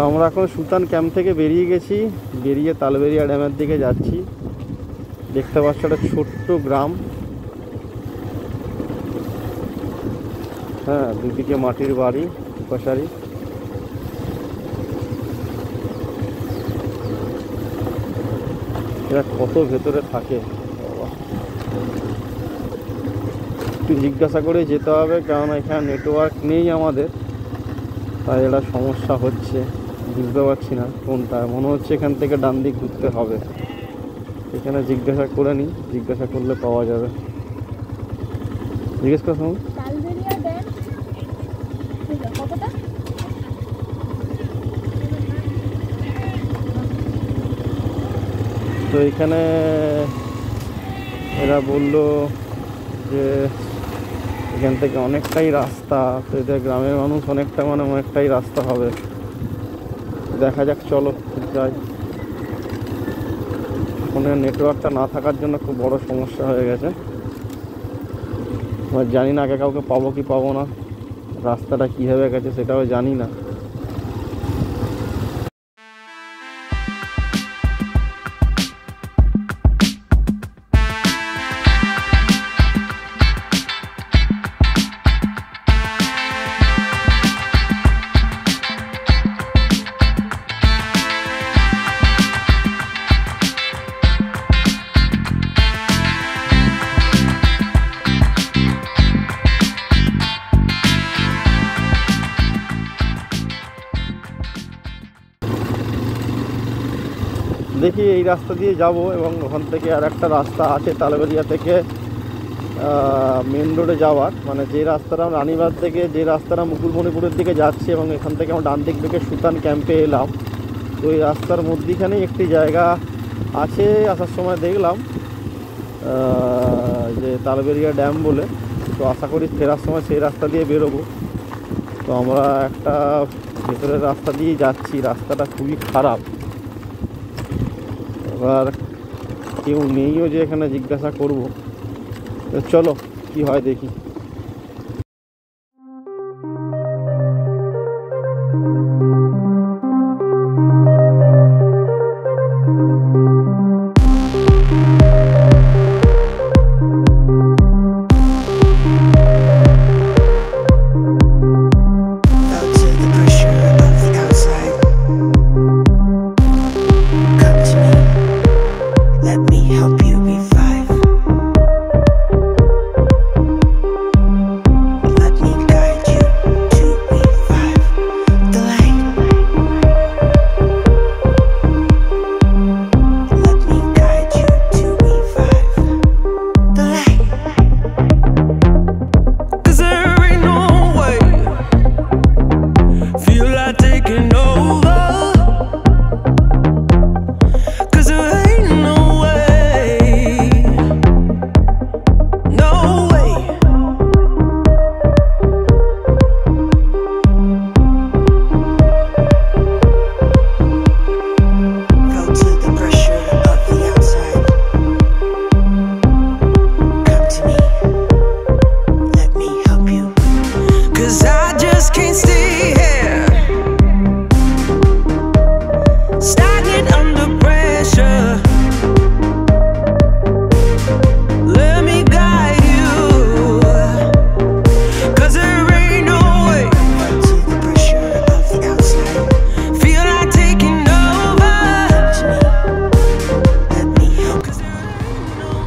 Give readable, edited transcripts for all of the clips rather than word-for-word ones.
আমরা এখন সুতান ক্যাম্প থেকে বেরিয়ে গেছি, বেরিয়ে তালবেরিয়া ড্যামের দিকে যাচ্ছি। দেখতে পাচ্ছ একটা ছোট্ট গ্রাম, হ্যাঁ, দুদিকে মাটির বাড়ি, কষারি। এরা কত ভেতরে থাকে, একটু জিজ্ঞাসা করে যেতে হবে, কারণ এখানে নেটওয়ার্ক নেই আমাদের, তাই এটা সমস্যা হচ্ছে। বুঝতে পারছি না কোনটা, মনে হচ্ছে এখান থেকে ডান দিক ঘুরতে হবে। এখানে জিজ্ঞাসা করে নিই, জিজ্ঞাসা করলে পাওয়া যাবে। জিজ্ঞেস করুন। তো এখানে এরা বললো যে এখান থেকে অনেকটাই রাস্তা, তো এদের গ্রামের মানুষ অনেকটাই রাস্তা হবে। দেখা যাক, চলো যাই। ফোনের নেটওয়ার্কটা না থাকার জন্য খুব বড় সমস্যা হয়ে গেছে। এবার জানি না আগে কাউকে পাবো কি পাবো না, রাস্তাটা কীভাবে গেছে সেটাও জানি না। দেখি এই রাস্তা দিয়ে যাব, এবং ওখান থেকে আর একটা রাস্তা আছে তালবেরিয়া থেকে মেন রোডে যাওয়ার, মানে যে রাস্তাটা রানীবাঁধ থেকে যে রাস্তাটা মুকুটমণিপুরের দিকে যাচ্ছে, এবং এখান থেকে আমরা ডান দিক থেকে সুতান ক্যাম্পে এলাম। তো এই রাস্তার মধ্যিখানেই একটি জায়গা আছে, আসার সময় দেখলাম যে তালবেরিয়া ড্যাম বলে। তো আশা করি ফেরার সময় সেই রাস্তা দিয়ে বেরোবো। তো আমরা একটা ভেতরের রাস্তা দিয়ে যাচ্ছি, রাস্তাটা খুবই খারাপ। এবার কেউ নেইও যে এখানে জিজ্ঞাসা করব, তো চলো কি হয় দেখি।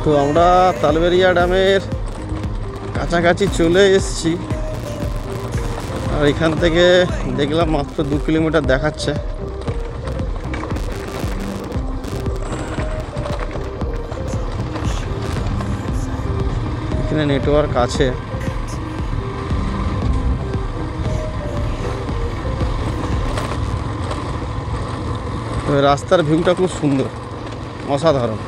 তো আমরা তালবেরিয়া ড্যামের কাছাকাছি চলে এসেছি, আর এখান থেকে দেখলাম মাত্র 2 কিলোমিটার দেখাচ্ছে। এখানে নেটওয়ার্ক আছে। রাস্তার ভিউটা খুব সুন্দর, অসাধারণ।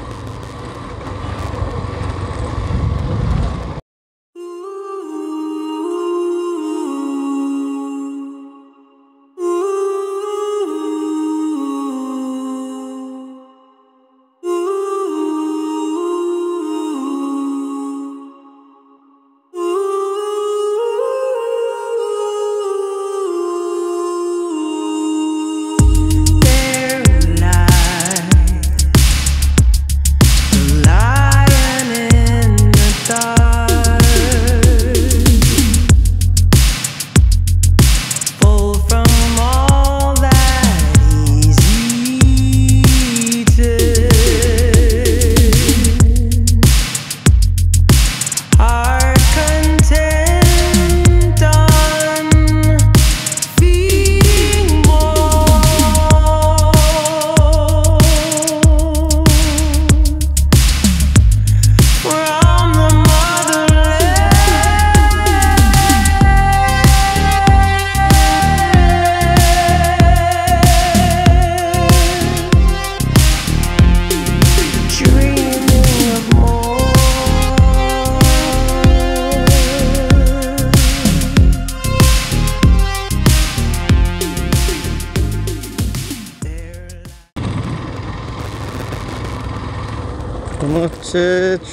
মনে হচ্ছে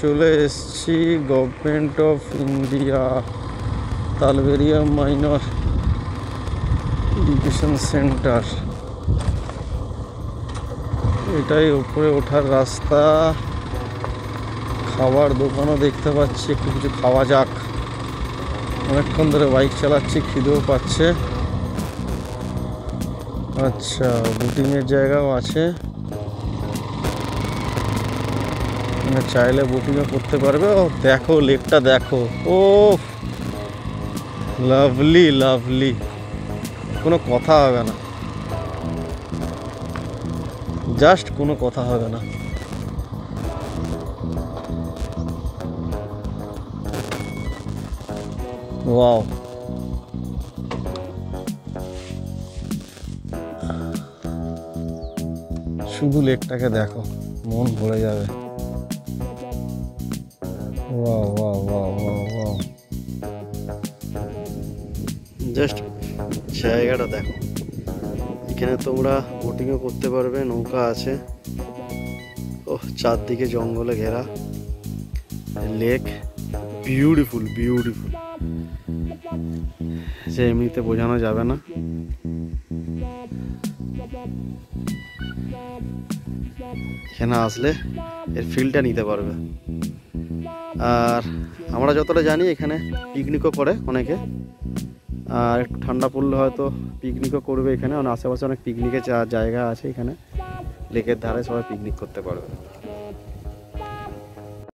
চলে এসছি government of India Talberia minor education centre. এটাই উপরে ওঠার রাস্তা। খাবার দোকানও দেখতে পাচ্ছি, একটু কিছু খাওয়া যাক। অনেকক্ষণ ধরে বাইক চালাচ্ছি, খিদেও পাচ্ছে। আচ্ছা, বোটিংয়ের জায়গাও আছে, চাইলে বোটিংও করতে পারবে। ও দেখো লেকটা দেখো, ও লাভলি লাভলি, কোনো কথা হবে না, জাস্ট কোনো কথা হবে না। ওয়াও, শুধু লেকটাকে দেখো, মন ভরে যাবে। Wow wow wow wow wow, just জায়গাটা দেখো। এখানে তোমরা বোটিংও করতে পারবে, নৌকা আছে। ও চারদিকে জঙ্গলে ঘেরা লেক, বিউটিফুল বিউটিফুল, যে এমনিতে বোঝানো যাবে না। এখানে আসলে এর ফিলটা নিতে পারবে। আর আমরা যতটা জানি এখানে পিকনিকও করে অনেকে, আর একটু ঠান্ডা পড়লে হয়তো পিকনিকও করবে এখানে। আশেপাশে অনেক পিকনিকের জায়গা আছে এখানে, লেকের ধারে সবাই পিকনিক করতে পারবে।